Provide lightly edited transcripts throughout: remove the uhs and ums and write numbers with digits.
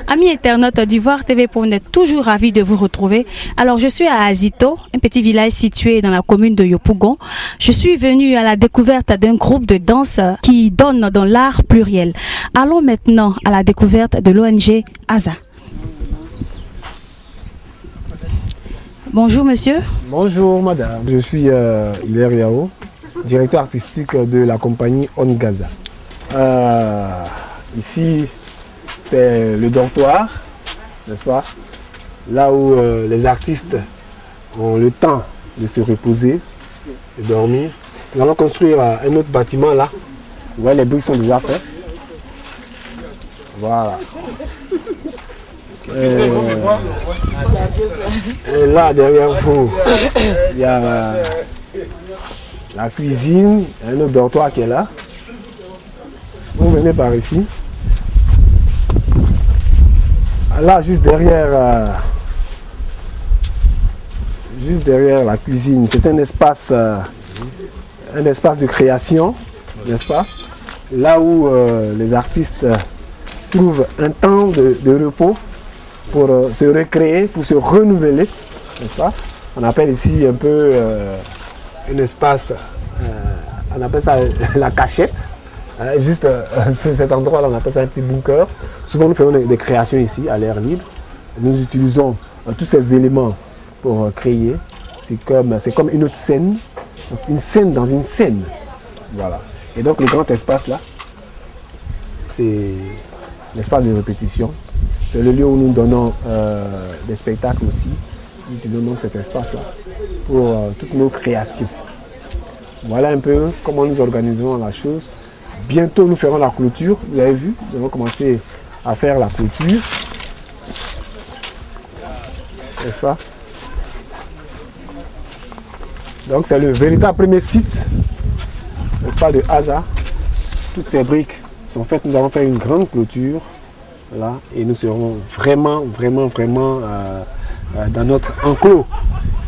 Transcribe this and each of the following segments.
Amis internautes d'Ivoire TV, on est toujours ravis de vous retrouver. Alors, je suis à Azito, un petit village situé dans la commune de Yopougon. Je suis venue à la découverte d'un groupe de danse qui donne dans l'art pluriel. Allons maintenant à la découverte de l'ONG ASA. Bonjour monsieur. Bonjour madame. Je suis Hilaire Yao, directeur artistique de la compagnie ONGAZA. Ici, c'est le dortoir, n'est-ce pas? Là où les artistes ont le temps de se reposer, de dormir. Nous allons construire un autre bâtiment là. Vous voyez, les briques sont déjà faits. Voilà. Et là, derrière vous, il y a la cuisine, un autre dortoir qui est là. Vous venez par ici. Là, juste derrière la cuisine, c'est un espace de création, n'est-ce pas? Là où les artistes trouvent un temps de repos pour se recréer, pour se renouveler, n'est-ce pas? On appelle ici un peu un espace, on appelle ça la cachette. Juste cet endroit-là, on appelle ça un petit bunker. Souvent, nous faisons des créations ici, à l'air libre. Nous utilisons tous ces éléments pour créer. C'est comme une autre scène, une scène dans une scène. Voilà. Et donc, le grand espace là, c'est l'espace de répétition. C'est le lieu où nous donnons des spectacles aussi. Nous utilisons donc cet espace-là pour toutes nos créations. Voilà un peu comment nous organisons la chose. Bientôt, nous ferons la clôture. Vous avez vu, nous allons commencer à faire la clôture. N'est-ce pas? Donc, c'est le véritable premier site, n'est-ce pas, de ASA. Toutes ces briques sont faites. Nous allons faire une grande clôture. Là, et nous serons vraiment dans notre enclos.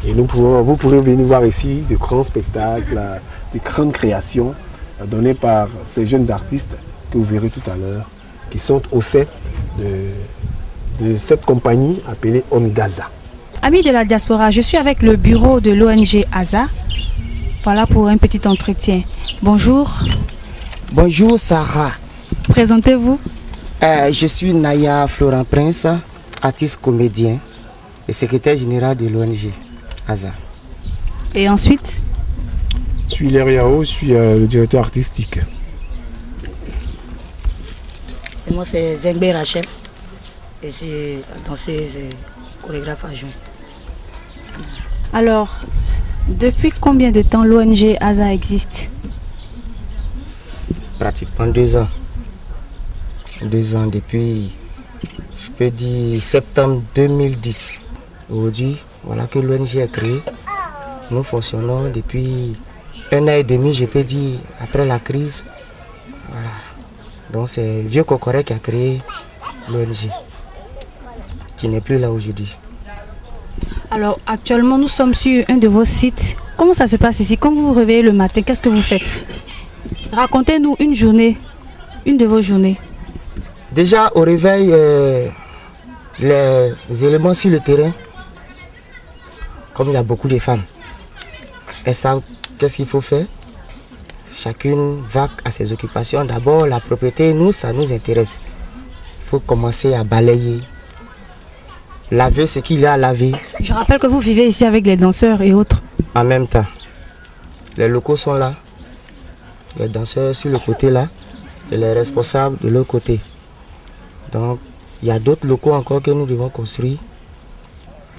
Et vous pourrez venir voir ici de grands spectacles, de grandes créations données par ces jeunes artistes que vous verrez tout à l'heure, qui sont au sein de cette compagnie appelée ONGAZA. Amis de la diaspora, je suis avec le bureau de l'ONG ASA. Voilà pour un petit entretien. Bonjour. Bonjour Sarah. Présentez-vous. Je suis Naya Florent Prince, artiste comédien et secrétaire général de l'ONG ASA. Et ensuite? Je suis Hilaire Yao, je suis le directeur artistique. Et moi c'est Zengbe Rachel, et je suis danseuse et chorégraphe adjoint. Alors, depuis combien de temps l'ONG ASA existe? Pratiquement 2 ans. 2 ans depuis, je peux dire, septembre 2010. Aujourd'hui, voilà que l'ONG est créée. Nous fonctionnons depuis 1 an et demi, je peux dire, après la crise. Voilà. Donc c'est Vieux Cocoré qui a créé l'ONG, qui n'est plus là aujourd'hui. Alors actuellement, nous sommes sur un de vos sites. Comment ça se passe ici? Quand vous vous réveillez le matin, qu'est-ce que vous faites? Racontez-nous une journée, une de vos journées. Déjà au réveil, les éléments sur le terrain, comme il y a beaucoup de femmes, elles savent qu'est-ce qu'il faut faire. Chacune va à ses occupations. D'abord la propriété, nous, ça nous intéresse. Il faut commencer à balayer, laver ce qu'il y a à laver. Je rappelle que vous vivez ici avec les danseurs et autres. En même temps, les locaux sont là, les danseurs sur le côté là et les responsables de l'autre côté. Donc, il y a d'autres locaux encore que nous devons construire.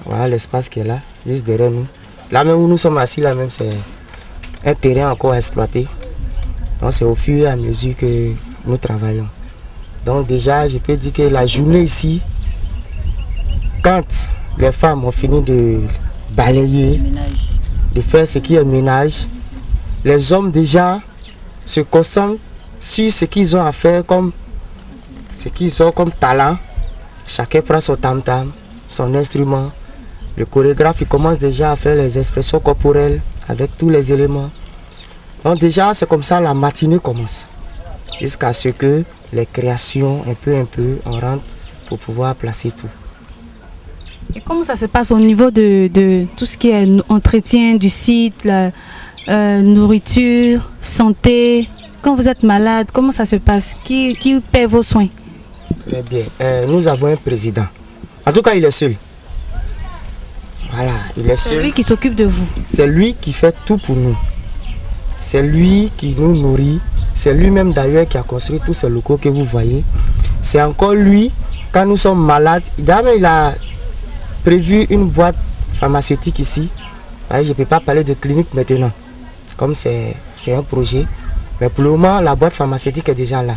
Voilà l'espace qui est là, juste derrière nous. Là même où nous sommes assis, là même, c'est un terrain encore exploité. Donc, c'est au fur et à mesure que nous travaillons. Donc, déjà, je peux dire que la journée ici, quand les femmes ont fini de balayer, de faire ce qui est ménage, les hommes déjà se concentrent sur ce qu'ils ont à faire comme ce qu'ils ont comme talent. Chacun prend son tam-tam, son instrument. Le chorégraphe il commence déjà à faire les expressions corporelles avec tous les éléments. Donc déjà c'est comme ça la matinée commence. jusqu'à ce que les créations, un peu, on rentre pour pouvoir placer tout. Et comment ça se passe au niveau de tout ce qui est entretien du site, la nourriture, santé? Quand vous êtes malade, comment ça se passe? Qui paie vos soins? Très bien. Nous avons un président. En tout cas, il est seul. Voilà, il est seul. C'est lui qui s'occupe de vous. C'est lui qui fait tout pour nous. C'est lui qui nous nourrit. C'est lui-même d'ailleurs qui a construit tous ces locaux que vous voyez. C'est encore lui, quand nous sommes malades, d'ailleurs il a prévu une boîte pharmaceutique ici. Je ne peux pas parler de clinique maintenant, comme c'est un projet. Mais pour le moment, la boîte pharmaceutique est déjà là.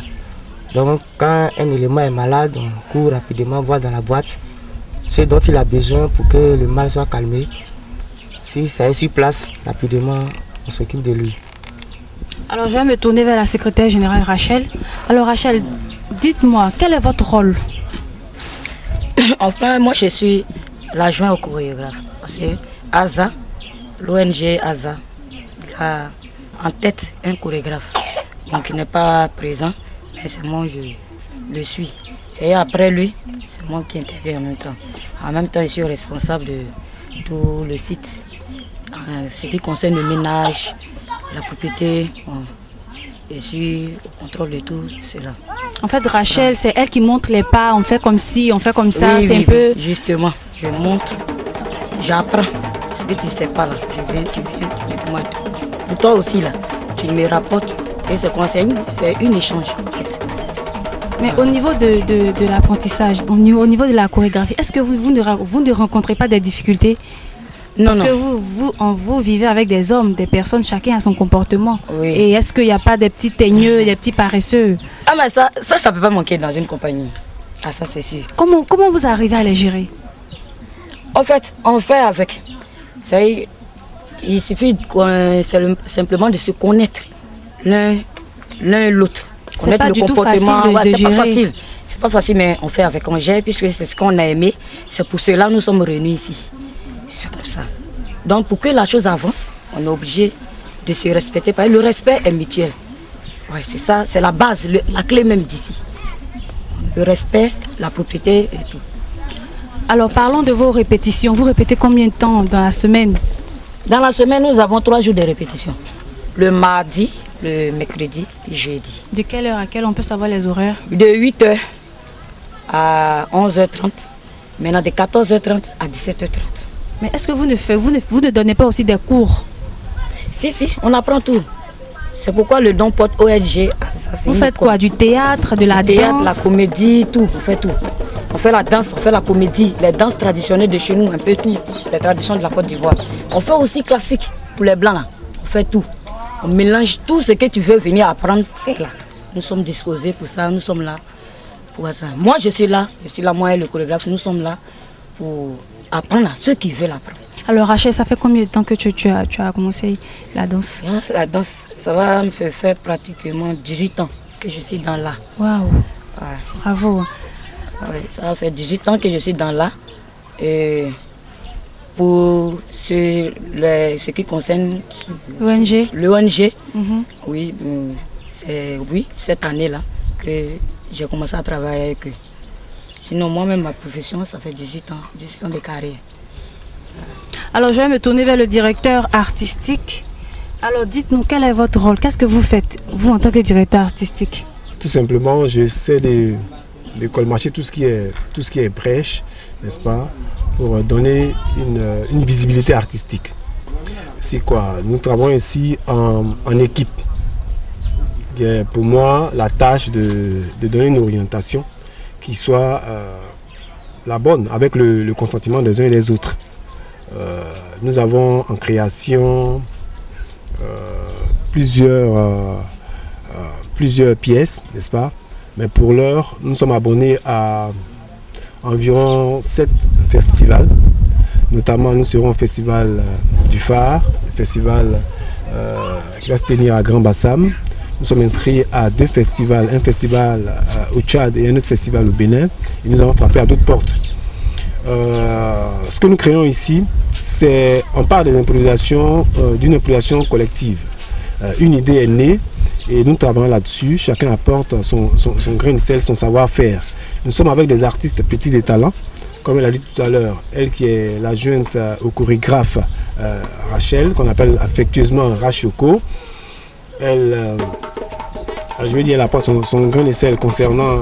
Donc quand un élément est malade, on court rapidement voir dans la boîte ce dont il a besoin pour que le mal soit calmé. Si ça est sur place, rapidement, on s'occupe de lui. Alors je vais me tourner vers la secrétaire générale Rachel. Alors Rachel, dites-moi, quel est votre rôle? Enfin, moi je suis l'adjoint au chorégraphe. Parce que ASA, l'ONG ASA, il a en tête un chorégraphe. Donc il n'est pas présent, mais c'est moi je le suis. C'est après lui, c'est moi qui interviens en même temps. En même temps, je suis responsable de tout le site. Ce qui concerne le ménage, la propriété, bon, je suis au contrôle de tout cela. En fait, Rachel, c'est elle qui montre les pas, on fait comme ci, on fait comme ça, oui, c'est oui, un peu... Justement, je montre, j'apprends ce que tu ne sais pas là. Je viens, tu viens, dis-moi tout. Pour toi aussi là, tu me rapportes et c'est une échange en fait. Mais au niveau de l'apprentissage, au niveau de la chorégraphie, est-ce que vous ne rencontrez pas des difficultés? Non, Parce non. que vous vivez avec des hommes, des personnes, chacun a son comportement. Oui. Et est-ce qu'il n'y a pas des petits teigneux, des petits paresseux? Ah mais ça ne peut pas manquer dans une compagnie. Ah ça c'est sûr. Comment vous arrivez à les gérer? En fait, on fait avec. Il suffit simplement de se connaître l'un l'autre. C'est pas le du tout comportement. facile de C'est pas gérer. facile. C'est pas facile, mais on fait avec, on gère, puisque c'est ce qu'on a aimé. C'est pour cela que nous sommes réunis ici. C'est comme ça. Donc pour que la chose avance, on est obligé de se respecter. Parce que le respect est mutuel. Ouais, c'est ça, c'est la base, la clé même d'ici. Le respect, la propriété et tout. Alors parlons de vos répétitions. Vous répétez combien de temps dans la semaine? Dans la semaine, nous avons 3 jours de répétition. Le mardi, le mercredi et jeudi. De quelle heure à quelle on peut savoir les horaires? De 8h à 11h30. Maintenant de 14h30 à 17h30. Mais est-ce que vous ne donnez pas aussi des cours? Si, on apprend tout. C'est pourquoi le don porte ONG. Vous faites quoi? Du théâtre, de la danse? La comédie, tout. On fait tout. On fait la danse, on fait la comédie, les danses traditionnelles de chez nous, un peu tout. Les traditions de la Côte d'Ivoire. On fait aussi classique pour les blancs là. On fait tout. On mélange tout ce que tu veux venir apprendre, c'est là. Nous sommes disposés pour ça, nous sommes là pour ça. Moi je suis là, moi et le chorégraphe, nous sommes là pour apprendre à ceux qui veulent apprendre. Alors Rachel, ça fait combien de temps que tu as commencé la danse? La danse, ça va me faire pratiquement 18 ans que je suis dans l'art. Waouh, Ouais. bravo. Ouais, ça va faire 18 ans que je suis dans l'art. Et pour ce qui concerne L'ONG? l'ONG, Mhm. oui, c'est cette année-là que j'ai commencé à travailler avec eux. Sinon, moi-même, ma profession, ça fait 18 ans de carrière. Alors je vais me tourner vers le directeur artistique. Alors dites-nous, quel est votre rôle? Qu'est-ce que vous faites, vous en tant que directeur artistique? Tout simplement, j'essaie de colmacher tout ce qui est brèche, n'est-ce pas, pour donner une visibilité artistique. C'est quoi? Nous travaillons ici en équipe. Pour moi, la tâche de donner une orientation qui soit la bonne, avec le consentement des uns et des autres. Nous avons en création plusieurs pièces, n'est-ce pas? Mais pour l'heure, nous sommes abonnés à environ 7 festivals. Notamment, nous serons au festival du Phare, le festival qui va se tenir à Grand Bassam. Nous sommes inscrits à 2 festivals, un festival au Tchad et un autre festival au Bénin. Et nous avons frappé à d'autres portes. Ce que nous créons ici, on parle des improvisations, d'une improvisation collective. Une idée est née Et nous travaillons là-dessus, chacun apporte son grain de sel, son savoir-faire. Nous sommes avec des artistes petits de talent, comme elle a dit tout à l'heure, elle qui est l'adjointe au chorégraphe Rachel, qu'on appelle affectueusement Rachoko. Elle, je veux dire, elle apporte son grain de sel concernant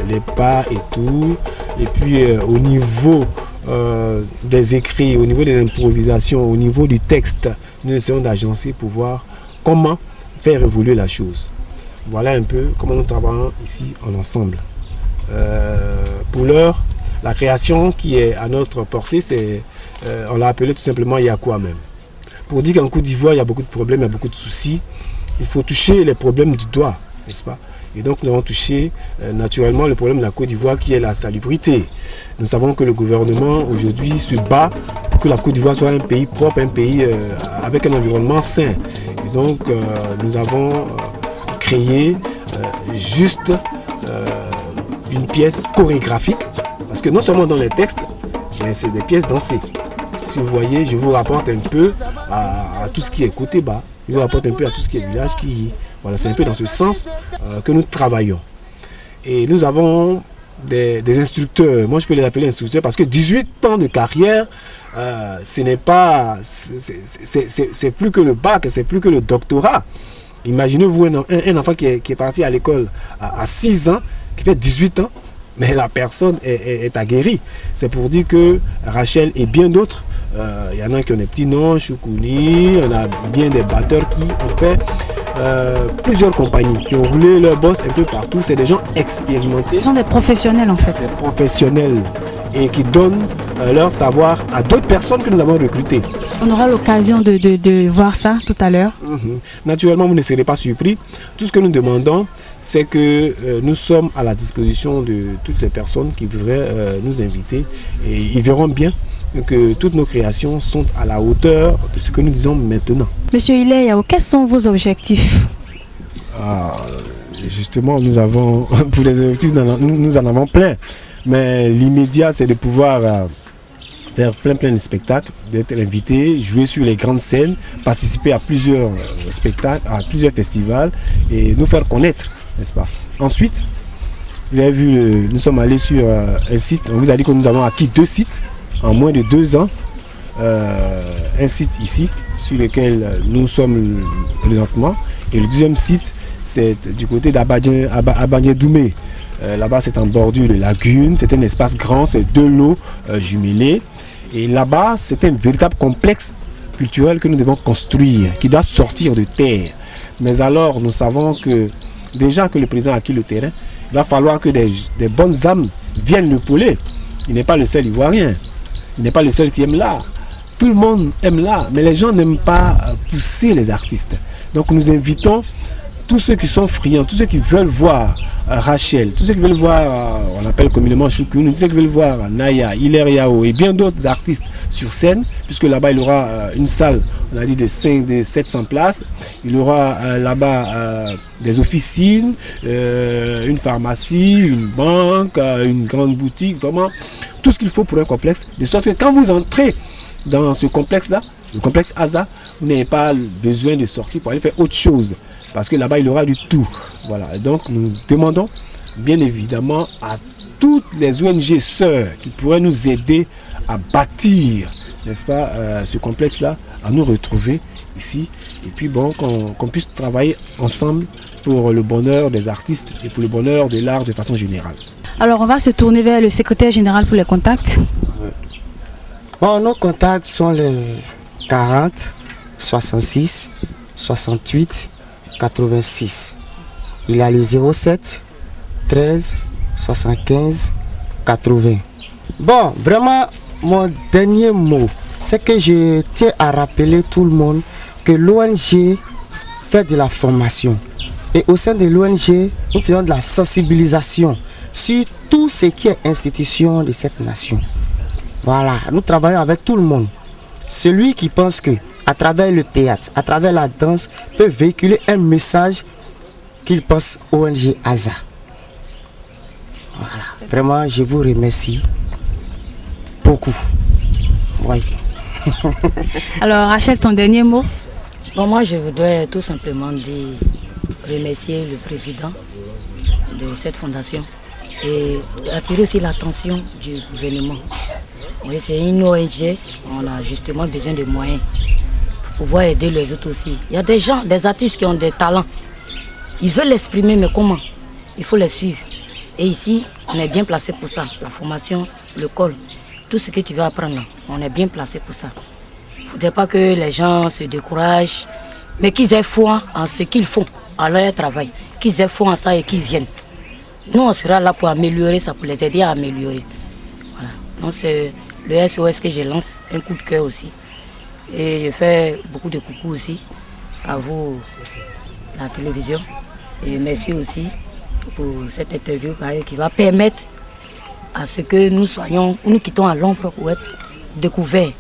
les pas et tout. Et puis au niveau des écrits, au niveau des improvisations, au niveau du texte, nous essayons d'agencer pour voir comment faire évoluer la chose. Voilà un peu comment nous travaillons ici en ensemble. Pour l'heure, la création qui est à notre portée, c'est, on l'a appelé tout simplement Yakwa même. Pour dire qu'en Côte d'Ivoire, il y a beaucoup de problèmes, il y a beaucoup de soucis, il faut toucher les problèmes du doigt, n'est-ce pas? Et donc nous avons touché naturellement le problème de la Côte d'Ivoire qui est la salubrité. Nous savons que le gouvernement aujourd'hui se bat pour que la Côte d'Ivoire soit un pays propre, un pays avec un environnement sain. Et donc nous avons créé juste une pièce chorégraphique, parce que non seulement dans les textes, mais c'est des pièces dansées. Si vous voyez, je vous rapporte un peu à tout ce qui est côté bas, je vous rapporte un peu à tout ce qui est village qui... Voilà, c'est un peu dans ce sens que nous travaillons. Et nous avons des instructeurs, moi je peux les appeler instructeurs parce que 18 ans de carrière, ce n'est pas, c'est plus que le bac, c'est plus que le doctorat. Imaginez-vous un enfant qui est parti à l'école à 6 ans, qui fait 18 ans, mais la personne est aguerrie. C'est pour dire que Rachel et bien d'autres, il y en a qui ont des petits noms, Choukouni, on a bien des batteurs qui ont fait plusieurs compagnies, qui ont roulé leur boss un peu partout. C'est des gens expérimentés. Ce sont des professionnels en fait. Des professionnels et qui donnent leur savoir à d'autres personnes que nous avons recrutées. On aura l'occasion de voir ça tout à l'heure. Naturellement, vous ne serez pas surpris. Tout ce que nous demandons, c'est que nous sommes à la disposition de toutes les personnes qui voudraient nous inviter. Et ils verront bien que toutes nos créations sont à la hauteur de ce que nous disons maintenant. Monsieur Ileyao, quels sont vos objectifs? Justement, nous avons, pour les objectifs, nous en avons plein. Mais l'immédiat, c'est de pouvoir faire plein de spectacles, d'être invité, jouer sur les grandes scènes, participer à plusieurs spectacles, à plusieurs festivals et nous faire connaître, n'est-ce pas? Ensuite, vous avez vu, nous sommes allés sur un site, on vous a dit que nous avons acquis 2 sites en moins de 2 ans. Un site ici, sur lequel nous sommes présentement, et le deuxième site, c'est du côté d'Abadien-Doumé. Là-bas, c'est en bordure de lagune, c'est un espace grand, c'est 2 lots jumelés. Et là-bas, c'est un véritable complexe culturel que nous devons construire, qui doit sortir de terre. Mais alors, nous savons que, déjà que le président a acquis le terrain, il va falloir que des bonnes âmes viennent l'épauler. Il n'est pas le seul Ivoirien, il n'est pas le seul qui aime l'art. Tout le monde aime l'art, mais les gens n'aiment pas pousser les artistes. Donc nous invitons tous ceux qui sont friands, tous ceux qui veulent voir Rachel, tous ceux qui veulent voir, on appelle communément Choukouni, tous ceux qui veulent voir Naya, Ileyao et bien d'autres artistes sur scène, puisque là-bas il y aura une salle, on a dit de 700 places, il y aura là-bas des officines, une pharmacie, une banque, une grande boutique, vraiment tout ce qu'il faut pour un complexe, de sorte que quand vous entrez dans ce complexe-là, le complexe ASA, vous n'avez pas besoin de sortir pour aller faire autre chose. Parce que là-bas, il y aura du tout. Voilà. Et donc, nous demandons, bien évidemment, à toutes les ONG sœurs qui pourraient nous aider à bâtir, n'est-ce pas, ce complexe-là, à nous retrouver ici. Et puis, bon, qu'on puisse travailler ensemble pour le bonheur des artistes et pour le bonheur de l'art de façon générale. Alors, on va se tourner vers le secrétaire général pour les contacts. Bon, nos contacts sont les 40 66 68 86. Il y a le 07 13 75 80. Bon, vraiment, mon dernier mot, c'est que je tiens à rappeler tout le monde que l'ONG fait de la formation. Et au sein de l'ONG, nous faisons de la sensibilisation sur tout ce qui est institution de cette nation. Voilà, nous travaillons avec tout le monde. Celui qui pense que à travers le théâtre, à travers la danse, peut véhiculer un message qu'il pense ONG ASA. Voilà. Vraiment, je vous remercie beaucoup. Oui. Alors, Rachel, ton dernier mot? Bon, moi, je voudrais tout simplement dire remercier le président de cette fondation et attirer aussi l'attention du gouvernement. Oui, c'est une ONG, on a justement besoin de moyens pour pouvoir aider les autres aussi. Il y a des gens, des artistes qui ont des talents. Ils veulent l'exprimer, mais comment? Il faut les suivre. Et ici, on est bien placé pour ça. La formation, le col, tout ce que tu veux apprendre là, on est bien placé pour ça. Il ne faudrait pas que les gens se découragent, mais qu'ils aient foi en ce qu'ils font, en leur travail. Qu'ils aient foi en ça et qu'ils viennent. Nous, on sera là pour améliorer ça, pour les aider à améliorer. Voilà. Donc, c'est le SOS que je lance, un coup de cœur aussi. Et je fais beaucoup de coucou aussi à vous, la télévision. Et merci aussi pour cette interview qui va permettre à ce que nous soyons, nous quittons à l'ombre pour être découverts.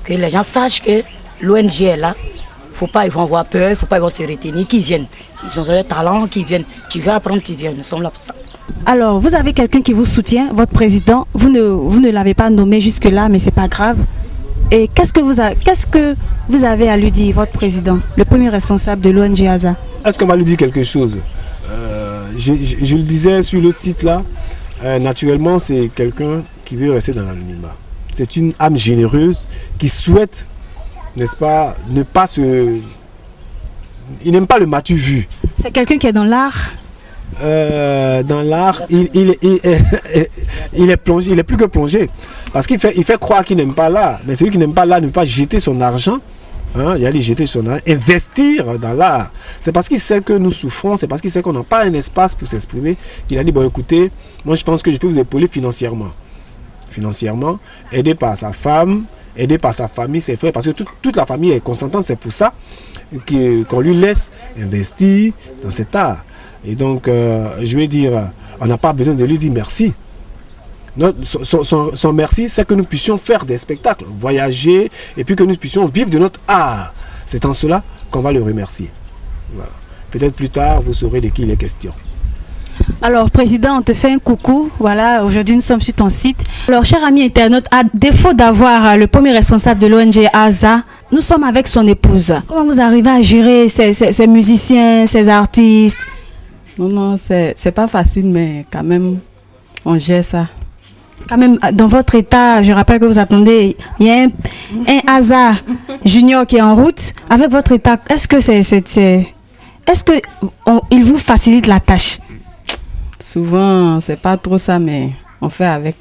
Que les gens sachent que l'ONG est là. Faut pas, ils vont avoir peur, il ne faut pas ils vont se retenir, qu'ils viennent. S'ils ont des talents, qu'ils viennent. Tu veux apprendre, tu viens. Nous sommes là pour ça. Alors, vous avez quelqu'un qui vous soutient, votre président. Vous ne l'avez pas nommé jusque-là, mais ce n'est pas grave. Et qu'est-ce que vous avez à lui dire, votre président, le premier responsable de l'ONG AZA? Est-ce qu'on va lui dire quelque chose? Je le disais sur l'autre site là, naturellement c'est quelqu'un qui veut rester dans l'anonymat. C'est une âme généreuse qui souhaite, n'est-ce pas, ne pas se... Il n'aime pas le matu vu. C'est quelqu'un qui est dans l'art. Dans l'art, il est plongé, il est plus que plongé. Parce qu'il fait croire qu'il n'aime pas l'art. Mais celui qui n'aime pas l'art ne peut pas jeter son argent. Hein, il a dit jeter son argent, investir dans l'art. C'est parce qu'il sait que nous souffrons, c'est parce qu'il sait qu'on n'a pas un espace pour s'exprimer qu'il a dit, bon écoutez, moi je pense que je peux vous épauler financièrement. Financièrement, aidé par sa femme, aidé par sa famille, ses frères, parce que toute la famille est consentante, c'est pour ça qu'on lui laisse investir dans cet art. Et donc, je vais dire, on n'a pas besoin de lui dire merci. Son merci, c'est que nous puissions faire des spectacles, voyager, et puis que nous puissions vivre de notre art. C'est en cela qu'on va le remercier. Voilà. Peut-être plus tard, vous saurez de qui il est question. Alors, Président, on te fait un coucou. Voilà, aujourd'hui, nous sommes sur ton site. Alors, chers amis internautes, à défaut d'avoir le premier responsable de l'ONG AZA, nous sommes avec son épouse. Comment vous arrivez à gérer ces musiciens, ces artistes? Non, c'est pas facile, mais quand même, on gère ça. Quand même, dans votre état, je rappelle que vous attendez, il y a un AZA junior qui est en route. Avec votre état, est-ce que il vous facilite la tâche? Souvent, c'est pas trop ça, mais on fait avec.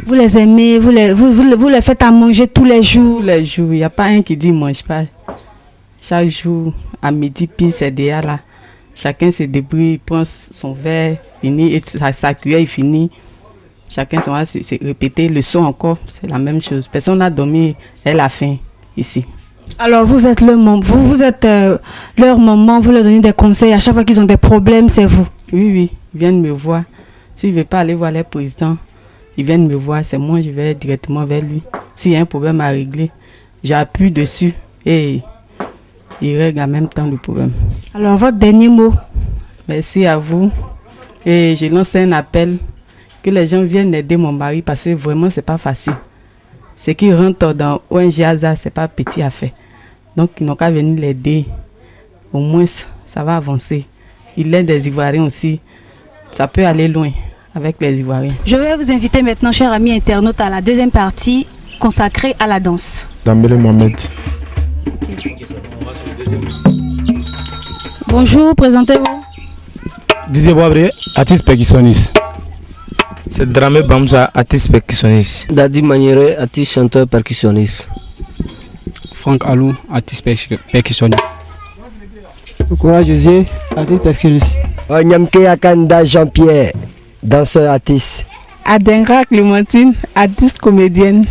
Vous les aimez, vous les faites à manger tous les jours? Tous les jours, il n'y a pas un qui dit mange pas. Chaque jour, à midi, puis c'est déjà là. Chacun se débrouille, il prend son verre, finit, et sa cuillère, il finit. Chacun va se répéter le son encore, c'est la même chose. Personne n'a dormi, elle a faim ici. Alors vous êtes vous êtes leur maman, vous leur donnez des conseils à chaque fois qu'ils ont des problèmes, c'est vous? Oui, ils viennent me voir. S'ils ne veulent pas aller voir les présidents, ils viennent me voir, c'est moi, je vais directement vers lui. S'il y a un problème à régler, j'appuie dessus et il règle en même temps le problème. Alors votre dernier mot? Merci à vous et je lance un appel que les gens viennent aider mon mari parce que vraiment c'est pas facile. Ce qui rentre dans ONG AZA, c'est pas petit à faire. Donc ils n'ont qu'à venir l'aider. Au moins ça va avancer. Il aide des Ivoiriens aussi. Ça peut aller loin avec les Ivoiriens. Je vais vous inviter maintenant, chers amis internautes, à la deuxième partie consacrée à la danse. Dambélé Mohamed. Okay. Bonjour, présentez-vous. Didier Boabré, artiste percussionniste. C'est Dramé Bamza, artiste percussionniste. Dadi Maniere, artiste chanteur percussionniste. Franck Alou, artiste percussionniste. Koura José, artiste percussionniste. Nyamke Akanda Jean-Pierre, danseur artiste. Adenra Clémentine, artiste comédienne.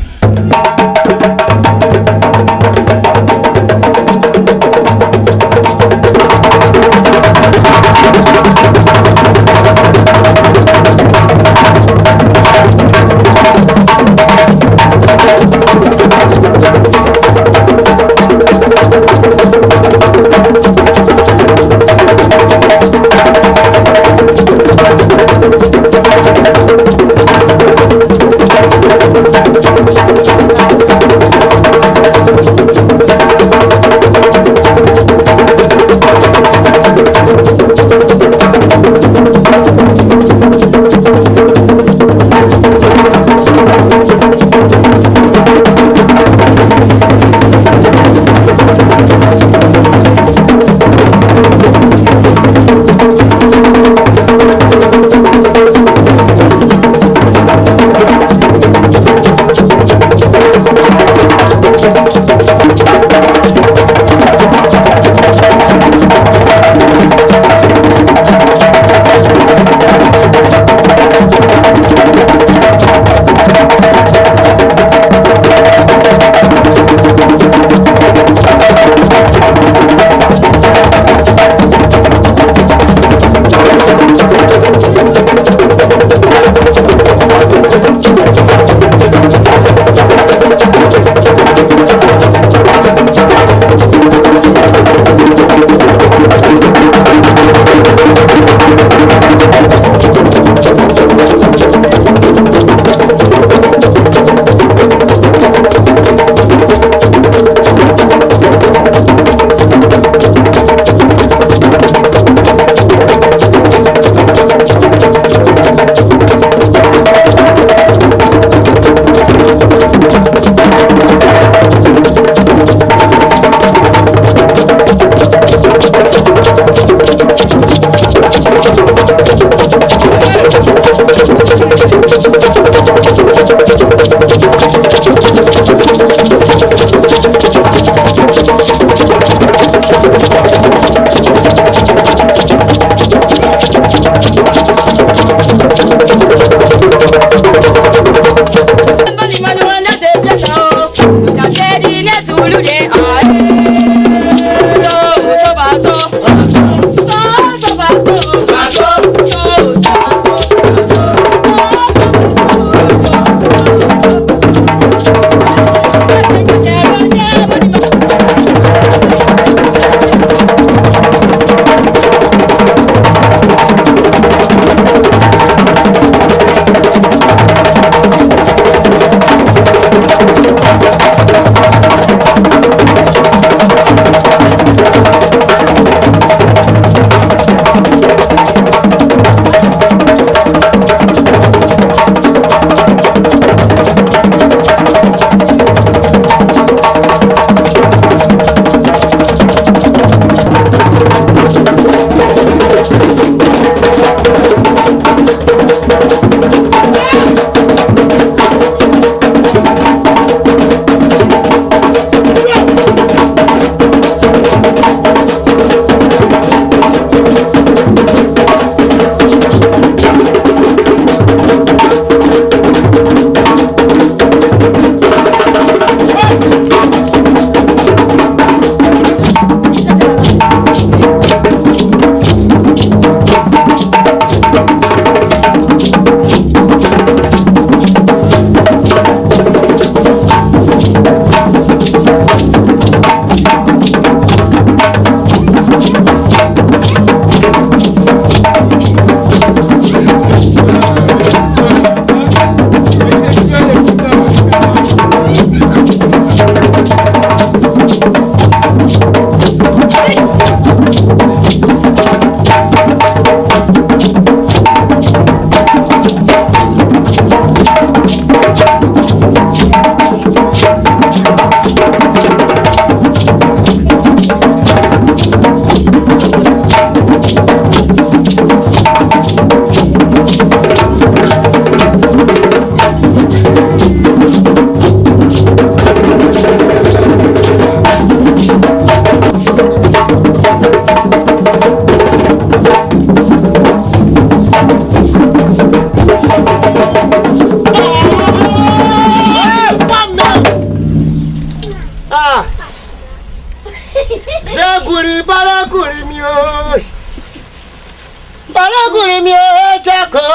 Balagulimi Echako.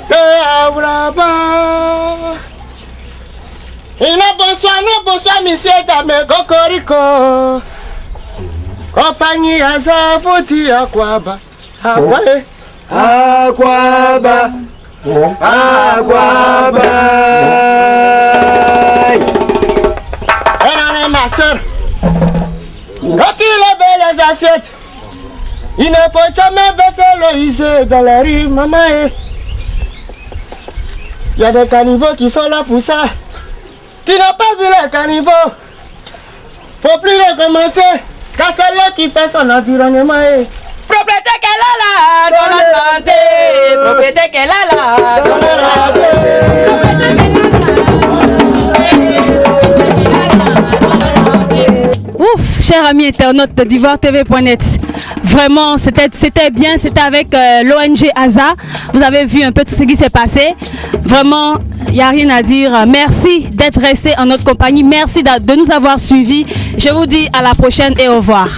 C'est Abraba. Il a bonsoir, monsieur Dame Gokoriko. Compagnie Aza, Foti Akwaba. Akwae. Akwaba. Akwaba. Elle ma soeur. Quand il est belle les assiettes, il ne faut jamais verser le isé dans la rue, maman. Il y a des caniveaux qui sont là pour ça. Tu n'as pas vu les caniveaux. Faut plus recommencer. C'est celle qui fait son environnement. Propriété qu'elle a là, dans la santé. Propriété qu'elle a là, dans la santé. Ouf, chers amis internautes de D'ivoireTV.net, vraiment c'était bien, c'était avec l'ONG AZA. Vous avez vu un peu tout ce qui s'est passé. Vraiment, il n'y a rien à dire. Merci d'être resté en notre compagnie. Merci de nous avoir suivis. Je vous dis à la prochaine et au revoir.